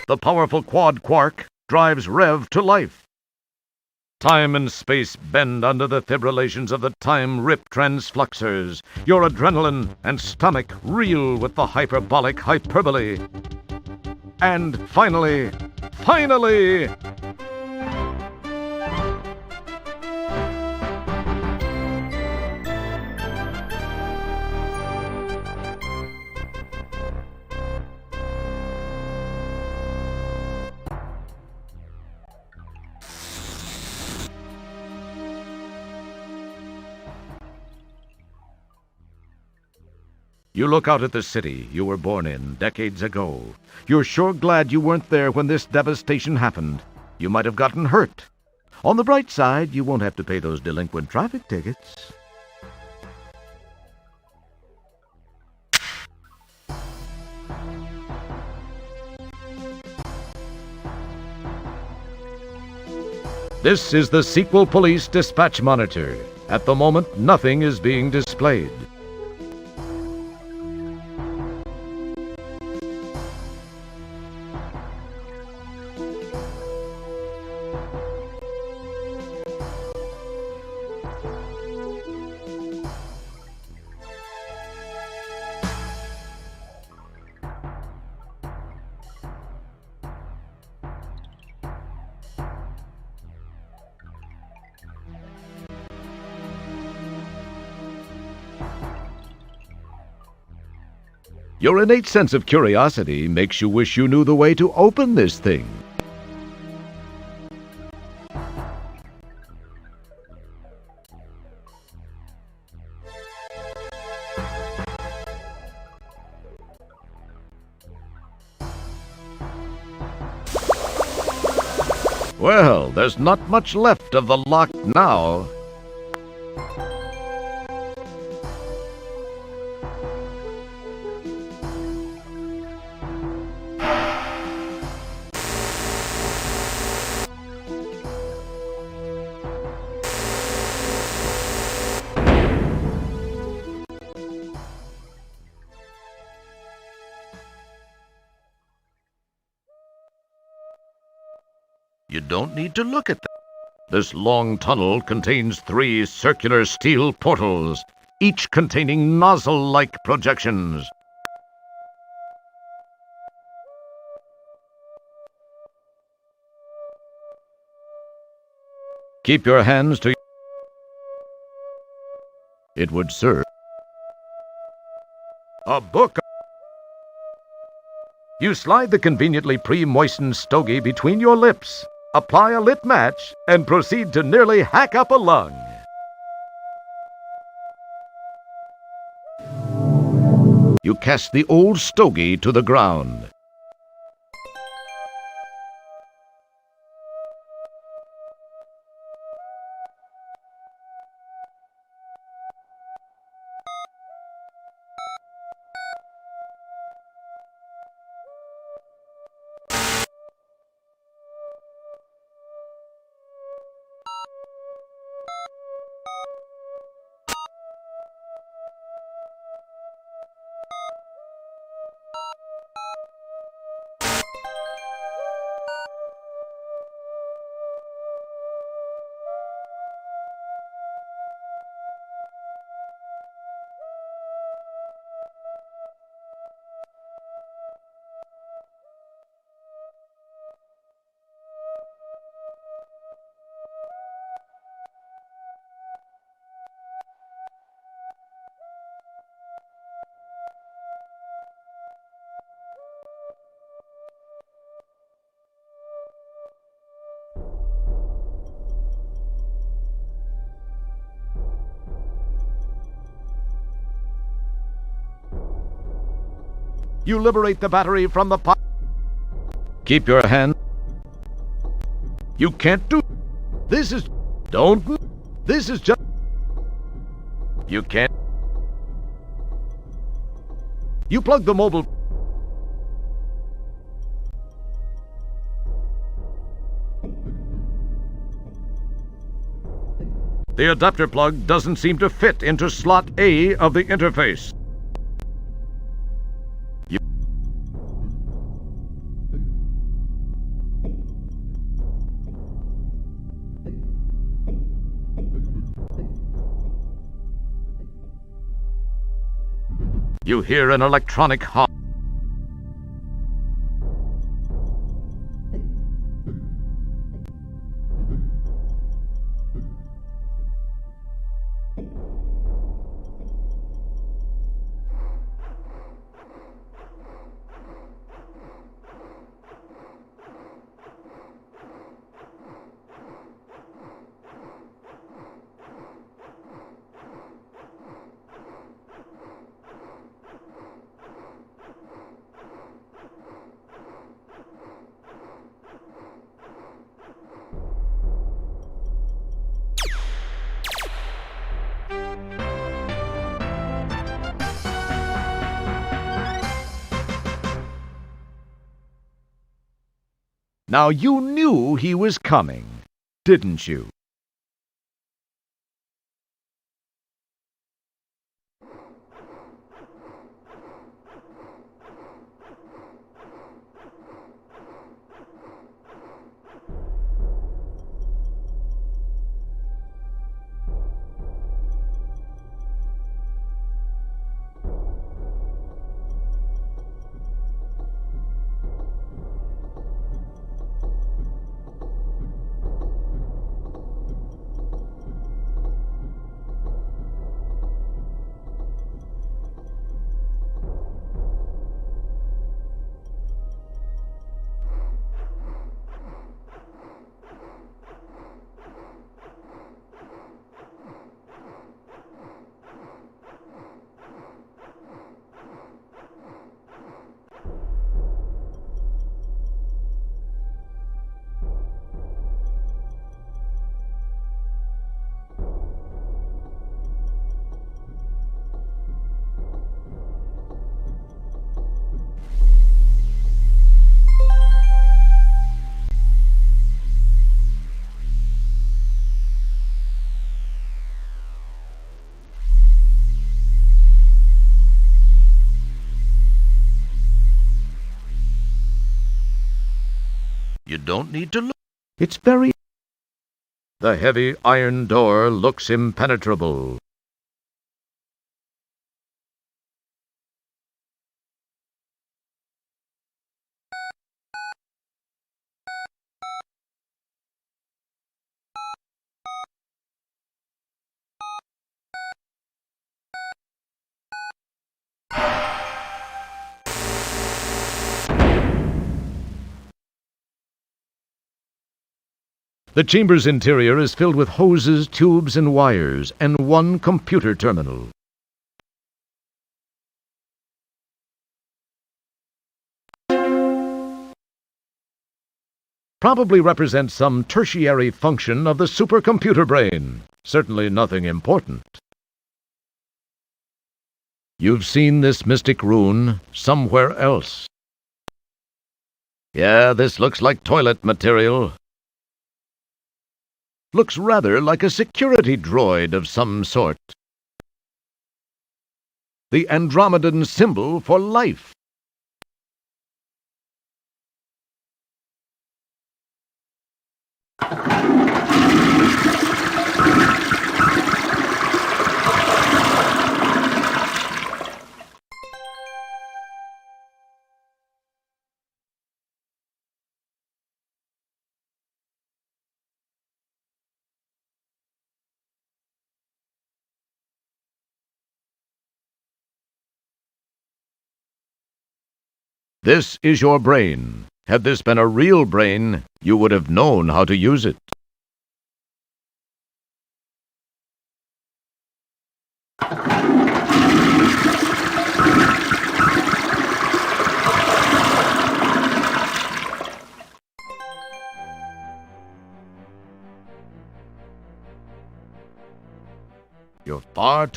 The powerful quad quark drives Rev to life. Time and space bend under the fibrillations of the time-rip transfluxers. Your adrenaline and stomach reel with the hyperbolic hyperbole. And finally... You look out at the city you were born in decades ago. You're sure glad you weren't there when this devastation happened. You might have gotten hurt. On the bright side, you won't have to pay those delinquent traffic tickets. This is the Sequel Police Dispatch Monitor. At the moment, nothing is being displayed. Your innate sense of curiosity makes you wish you knew the way to open this thing. Well, there's not much left of the lock now. You don't need to look at that. This long tunnel contains 3 circular steel portals, each containing nozzle-like projections. Keep your hands to... It would serve. A book. You slide the conveniently pre-moistened stogie between your lips, apply a lit match, and proceed to nearly hack up a lung. You cast the old stogie to the ground. You liberate the battery from the pot. Keep your hand. You can't do... This is... Don't... This is just... You can't... You plug the mobile... The adapter plug doesn't seem to fit into slot A of the interface. You hear an electronic hum. Now you knew he was coming, didn't you? You don't need to look. It's very... The heavy iron door looks impenetrable. The chamber's interior is filled with hoses, tubes, and wires, and one computer terminal. Probably represents some tertiary function of the supercomputer brain. Certainly nothing important. You've seen this mystic rune somewhere else. Yeah, this looks like toilet material. Looks rather like a security droid of some sort. The Andromedan symbol for life. This is your brain. Had this been a real brain, you would have known how to use it. You're far.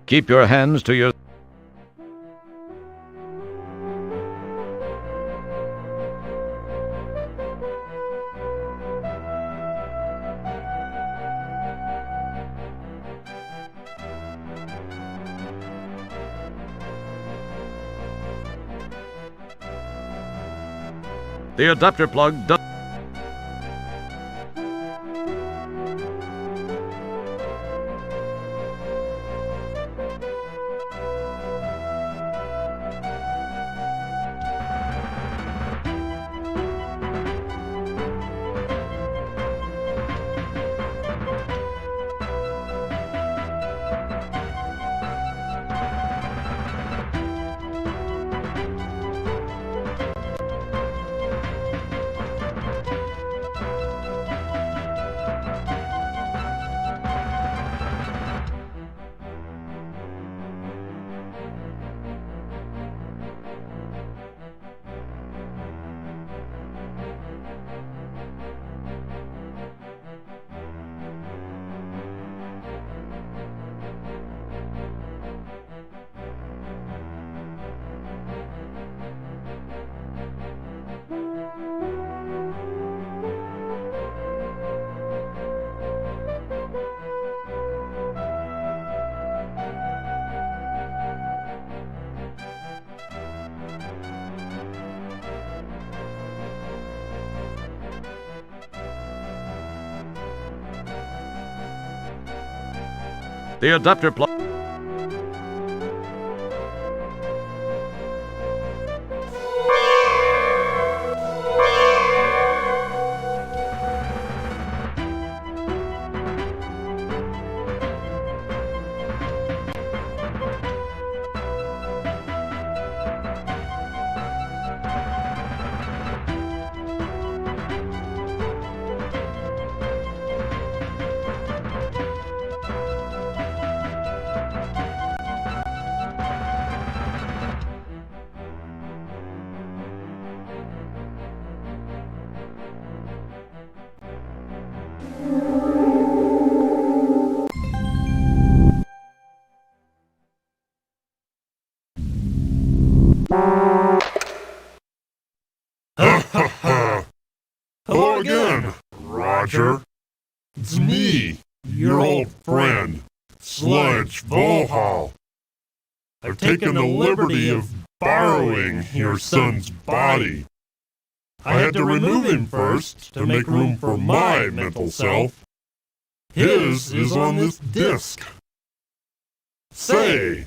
Keep your hands to your... The adapter plug does... The adapter plug. Hello again, Roger. It's me, your old friend, Sludge Volhall. I've taken the liberty of borrowing your son's body. I had to remove him first to make room for my mental self. His is on this disc. Say,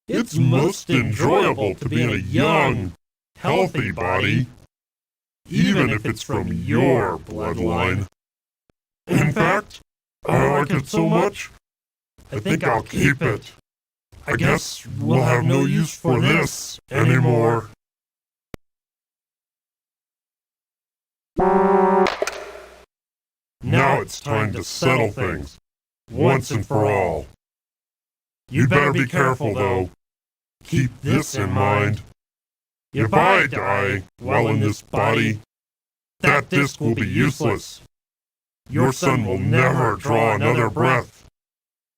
it's most enjoyable to be in a young, healthy body, even if it's from your bloodline. In fact, I like it so much, I think I'll keep it. I guess we'll have no use for this anymore. Now it's time to settle things, once and for all. You'd better be careful, though. Keep this in mind. If I die while in this body, that disc will be useless. Your son will never draw another breath.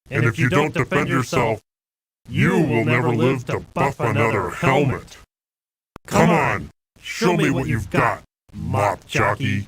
And if you don't defend yourself, you will never live to buff another helmet. Come on, show me what you've got, mop jockey.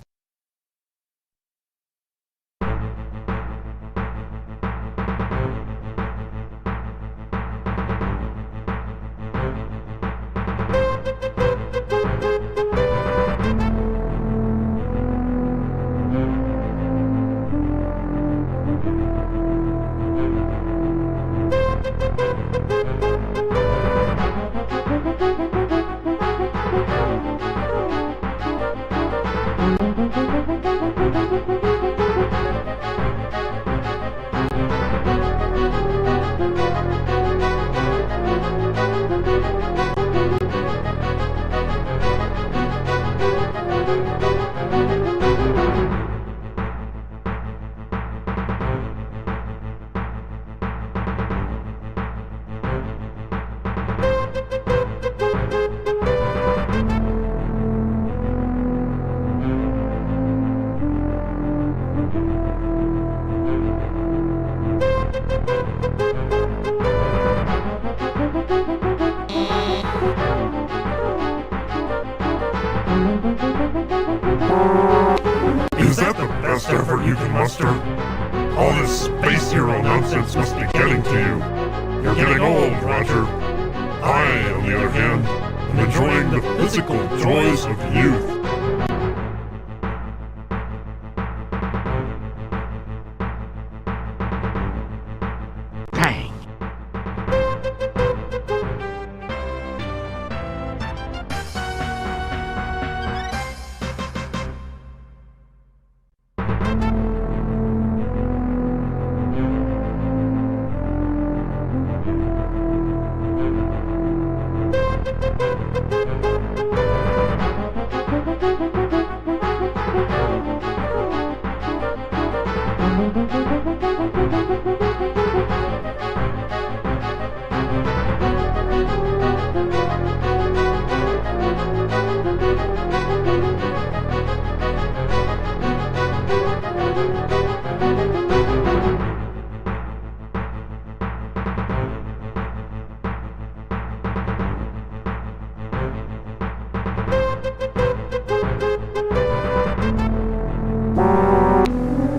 Is that the best effort you can muster? All this space hero nonsense must be getting to you. You're getting old, Roger. I, on the other hand, am enjoying the physical joys of youth. Dang.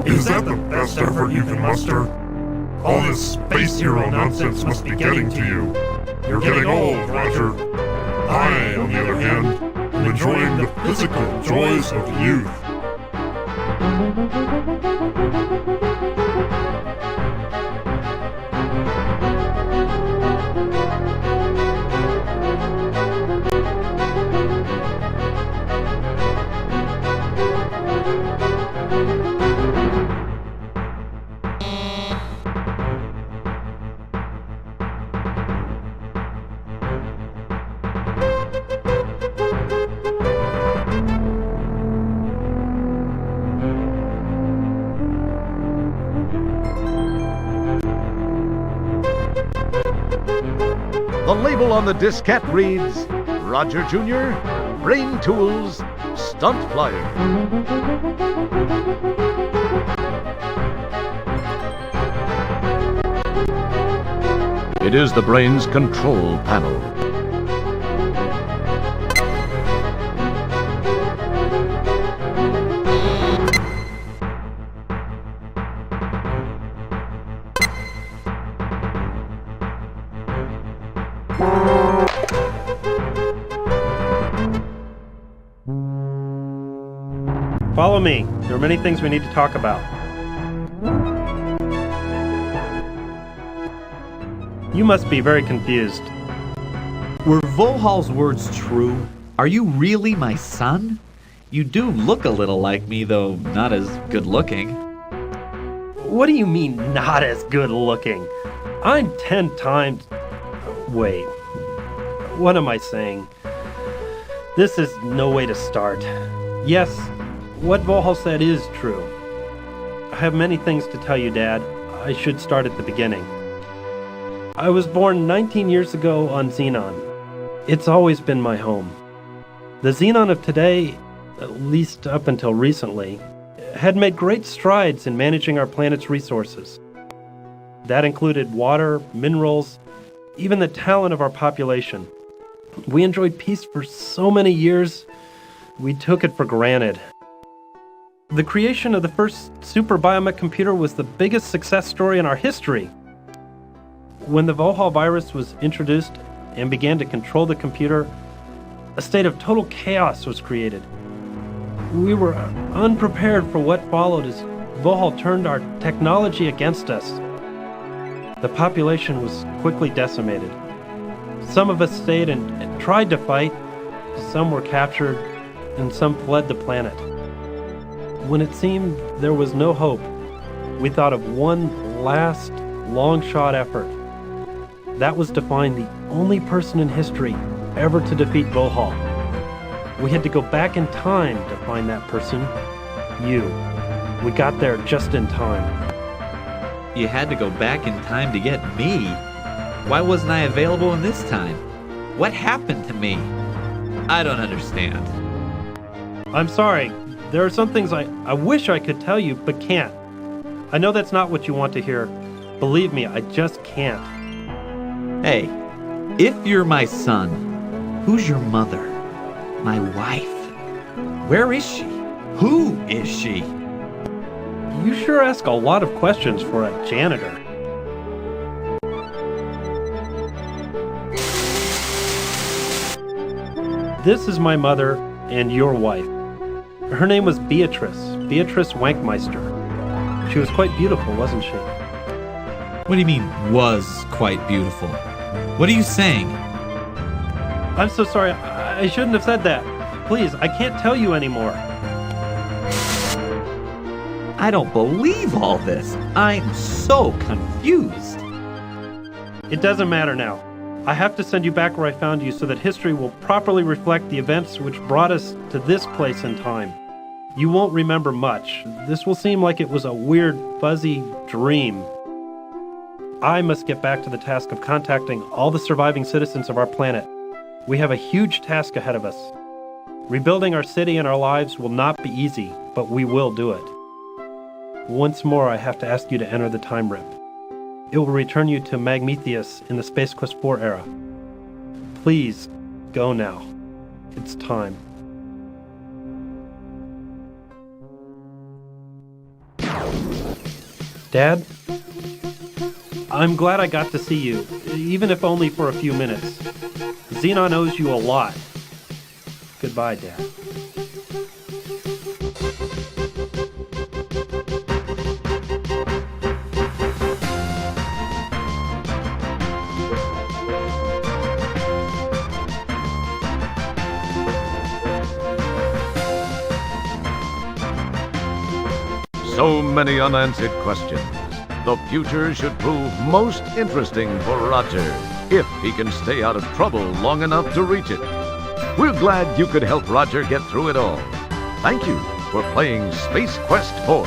Is that the best effort you can muster? All this space hero nonsense must be getting to you. You're getting old, Roger. I, on the other hand, am enjoying the physical joys of youth. The label on the diskette reads, Roger Jr., Brain Tools, Stunt Flyer. It is the brain's control panel. Follow me. There are many things we need to talk about. You must be very confused. Were Volhal's words true? Are you really my son? You do look a little like me, though not as good looking. What do you mean, not as good looking? I'm 10 times... Wait. What am I saying? This is no way to start. Yes, what Volhal said is true. I have many things to tell you, Dad. I should start at the beginning. I was born 19 years ago on Xenon. It's always been my home. The Xenon of today, at least up until recently, had made great strides in managing our planet's resources. That included water, minerals, even the talent of our population. We enjoyed peace for so many years, we took it for granted. The creation of the first super biomech computer was the biggest success story in our history. When the Volhal virus was introduced and began to control the computer, a state of total chaos was created. We were unprepared for what followed as Volhal turned our technology against us. The population was quickly decimated. Some of us stayed and tried to fight, some were captured, and some fled the planet. When it seemed there was no hope, we thought of one last, long-shot effort. That was to find the only person in history ever to defeat Volhal. We had to go back in time to find that person, you. We got there just in time. You had to go back in time to get me? Why wasn't I available in this time? What happened to me? I don't understand. I'm sorry. There are some things I wish I could tell you, but can't. I know that's not what you want to hear. Believe me, I just can't. Hey, if you're my son, who's your mother? My wife? Where is she? Who is she? You sure ask a lot of questions for a janitor. This is my mother and your wife. Her name was Beatrice Wankmeister. She was quite beautiful, wasn't she? What do you mean, was quite beautiful? What are you saying? I'm so sorry. I shouldn't have said that. Please, I can't tell you anymore. I don't believe all this. I'm so confused. It doesn't matter now. I have to send you back where I found you so that history will properly reflect the events which brought us to this place in time. You won't remember much. This will seem like it was a weird, fuzzy dream. I must get back to the task of contacting all the surviving citizens of our planet. We have a huge task ahead of us. Rebuilding our city and our lives will not be easy, but we will do it. Once more, I have to ask you to enter the time rip. It will return you to Magmetheus in the Space Quest 4 era. Please, go now. It's time. Dad? I'm glad I got to see you, even if only for a few minutes. Xenon owes you a lot. Goodbye, Dad. So many unanswered questions. The future should prove most interesting for Roger, if he can stay out of trouble long enough to reach it. We're glad you could help Roger get through it all. Thank you for playing Space Quest 4.